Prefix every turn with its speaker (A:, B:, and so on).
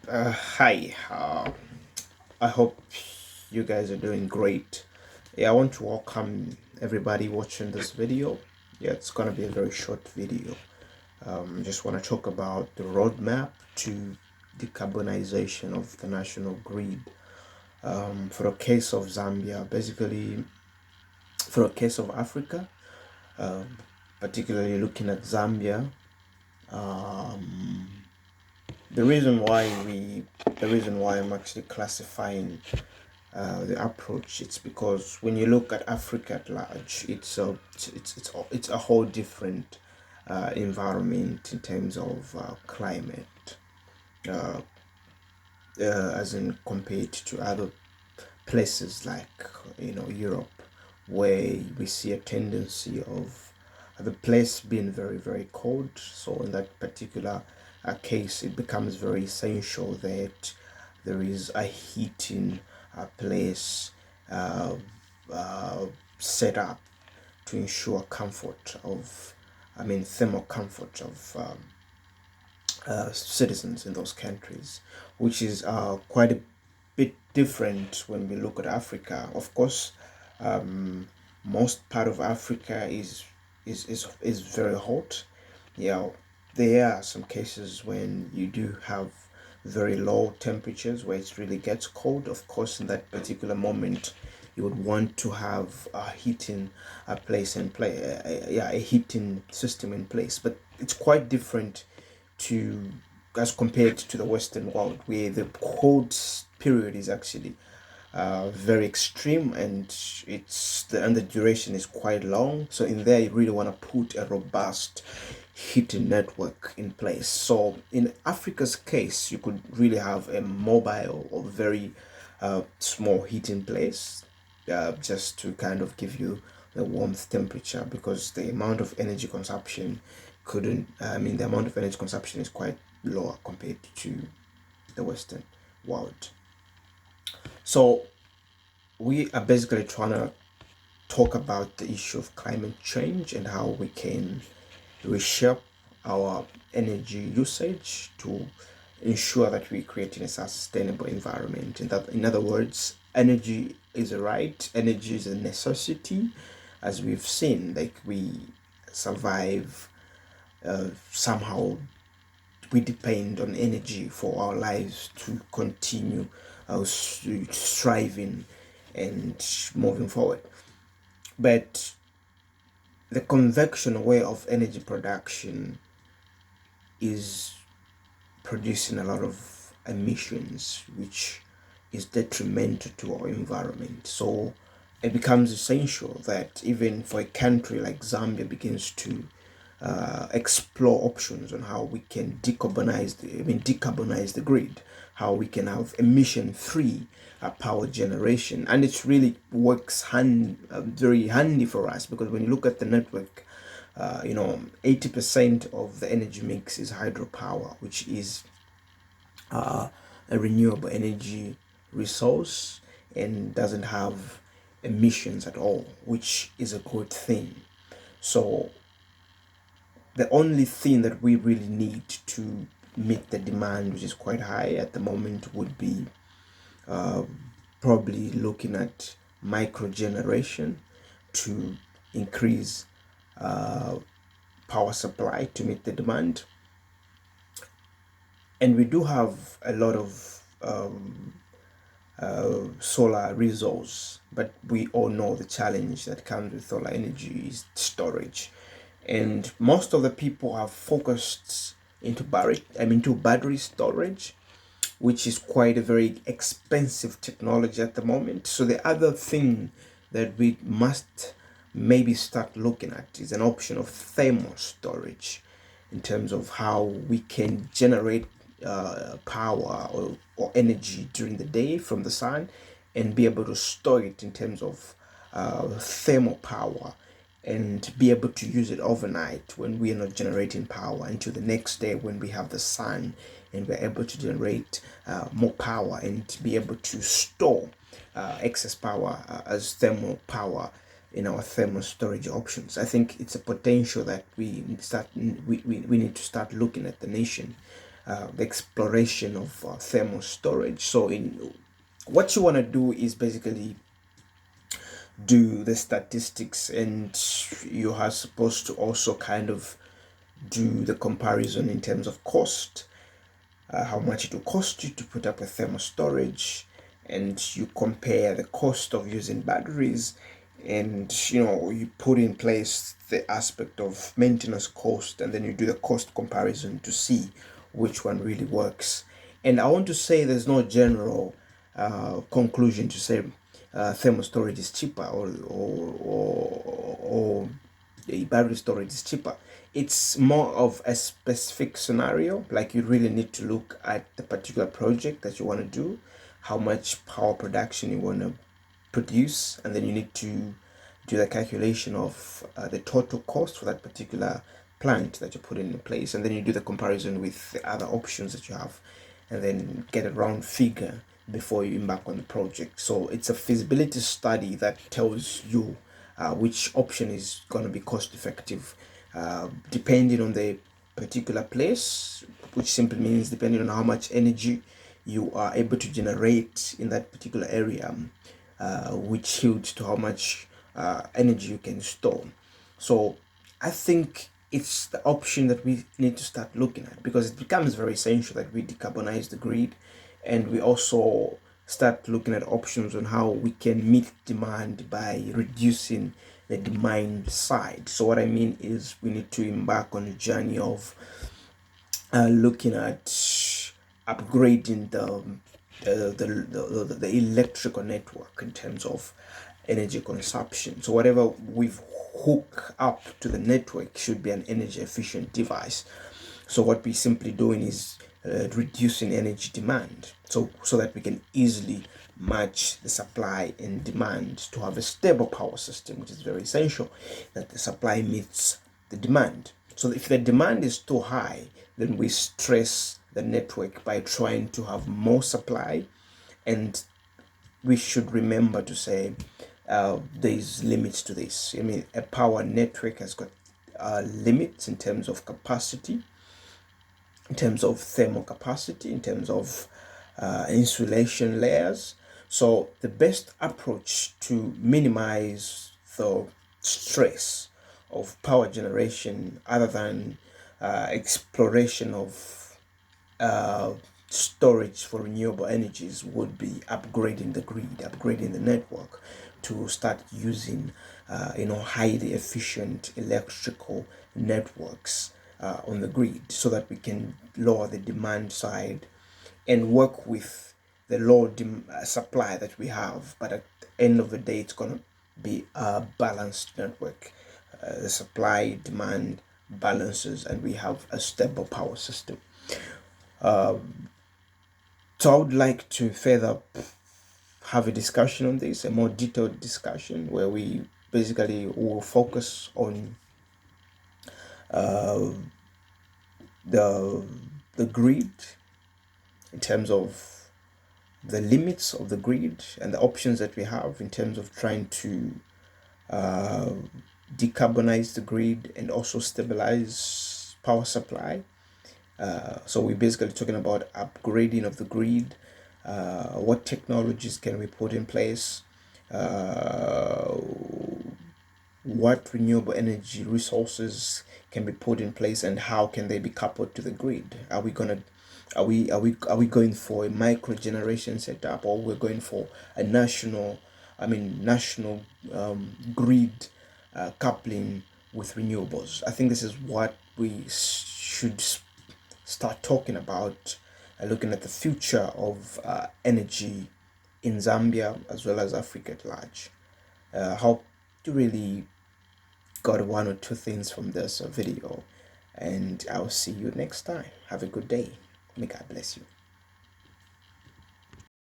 A: Hi, I hope you guys are doing great. Yeah, I want to welcome everybody watching this video. Yeah, it's gonna be a very short video. Just want to talk about the roadmap to decarbonization of the national grid. For the case of Zambia, basically, for the case of Africa, um, particularly looking at Zambia, um, the reason why we, the reason why I'm actually classifying the approach. It's because when you look at Africa at large, it's a whole different environment in terms of climate, uh, as in compared to other places like Europe, where we see a tendency of the place being very cold. So in that particular case, it becomes very essential that there is a heating place uh, uh, set up to ensure comfort of, I mean, thermal comfort of citizens in those countries, which is quite a bit different when we look at Africa. Of course, most part of Africa is very hot. Yeah, there are some cases when you do have very low temperatures where it really gets cold. Of course, in that particular moment, you would want to have a heating place in play, yeah, a heating system in place. But it's quite different to as compared to the Western world, where the cold period is actually very extreme, and the duration is quite long. So in there, you really want to put a robust heating network in place. So in Africa's case, you could really have a mobile or very small heating place, just to kind of give you the warmth temperature, because the amount of energy consumption couldn't I mean the amount of energy consumption is quite lower compared to the Western world. So we are basically trying to talk about the issue of climate change and how we can reshape our energy usage to ensure that we're creating a sustainable environment. In other words, energy is a right, energy is a necessity, as we've seen. Like, we survive, somehow we depend on energy for our lives to continue striving and moving forward. But the conventional way of energy production is producing a lot of emissions, which is detrimental to our environment. So it becomes essential that even for a country like Zambia begins to explore options on how we can decarbonize the grid, how we can have emission-free power generation, and it really works very handy for us, because when you look at the network, 80% of the energy mix is hydropower, which is a renewable energy resource and doesn't have emissions at all, which is a good thing. So the only thing that we really need to meet the demand, which is quite high at the moment, would be probably looking at micro generation to increase power supply to meet the demand. And we do have a lot of solar resource, but we all know the challenge that comes with solar energy is storage. And most of the people have focused into battery storage, which is quite a very expensive technology at the moment. So the other thing that we must maybe start looking at is an option of thermal storage, in terms of how we can generate power or energy during the day from the sun, and be able to store it in terms of thermal power, and be able to use it overnight when we are not generating power, until the next day when we have the sun and we're able to generate more power, and be able to store excess power as thermal power in our thermal storage options. I think it's a potential that we need to start looking at the nation, the exploration of thermal storage. So in what you want to do is basically do the statistics, and you are supposed to also kind of do the comparison in terms of cost, how much it will cost you to put up a thermal storage, and you compare the cost of using batteries, and you put in place the aspect of maintenance cost, and then you do the cost comparison to see which one really works. And I want to say there's no general conclusion to say thermal storage is cheaper, or the battery storage is cheaper. It's more of a specific scenario. Like, you really need to look at the particular project that you want to do, how much power production you want to produce, and then you need to do the calculation of the total cost for that particular plant that you're putting in place, and then you do the comparison with the other options that you have, and then get a round figure before you embark on the project. So it's a feasibility study that tells you which option is going to be cost effective, depending on the particular place, which simply means depending on how much energy you are able to generate in that particular area, which yields to how much energy you can store. So I think it's the option that we need to start looking at, because it becomes very essential that we decarbonize the grid, and we also start looking at options on how we can meet demand by reducing the demand side. So what I mean is, we need to embark on a journey of looking at upgrading the electrical network in terms of energy consumption. So whatever we've hooked up to the network should be an energy efficient device. So what we simply doing is reducing energy demand, so that we can easily match the supply and demand to have a stable power system, which is very essential that the supply meets the demand. So if the demand is too high, then we stress the network by trying to have more supply. And we should remember to say there's limits to this. I mean, a power network has got limits in terms of capacity, in terms of thermal capacity, in terms of insulation layers. So the best approach to minimize the stress of power generation, other than exploration of storage for renewable energies, would be upgrading the grid, upgrading the network to start using highly efficient electrical networks on the grid, so that we can lower the demand side and work with the low supply that we have. But at the end of the day, it's going to be a balanced network. The supply demand balances, and we have a stable power system. So I would like to further have a discussion on this, a more detailed discussion, where we basically will focus on the grid, in terms of the limits of the grid and the options that we have in terms of trying to decarbonize the grid and also stabilize power supply. So we're basically talking about upgrading of the grid. What technologies can we put in place? What renewable energy resources can be put in place, and how can they be coupled to the grid? Are we going for a micro generation setup, or we're going for a national grid coupling with renewables? I think this is what we should start talking about, looking at the future of energy in Zambia as well as Africa at large. Hope you really got one or two things from this video, and I'll see you next time. Have a good day. May God bless you.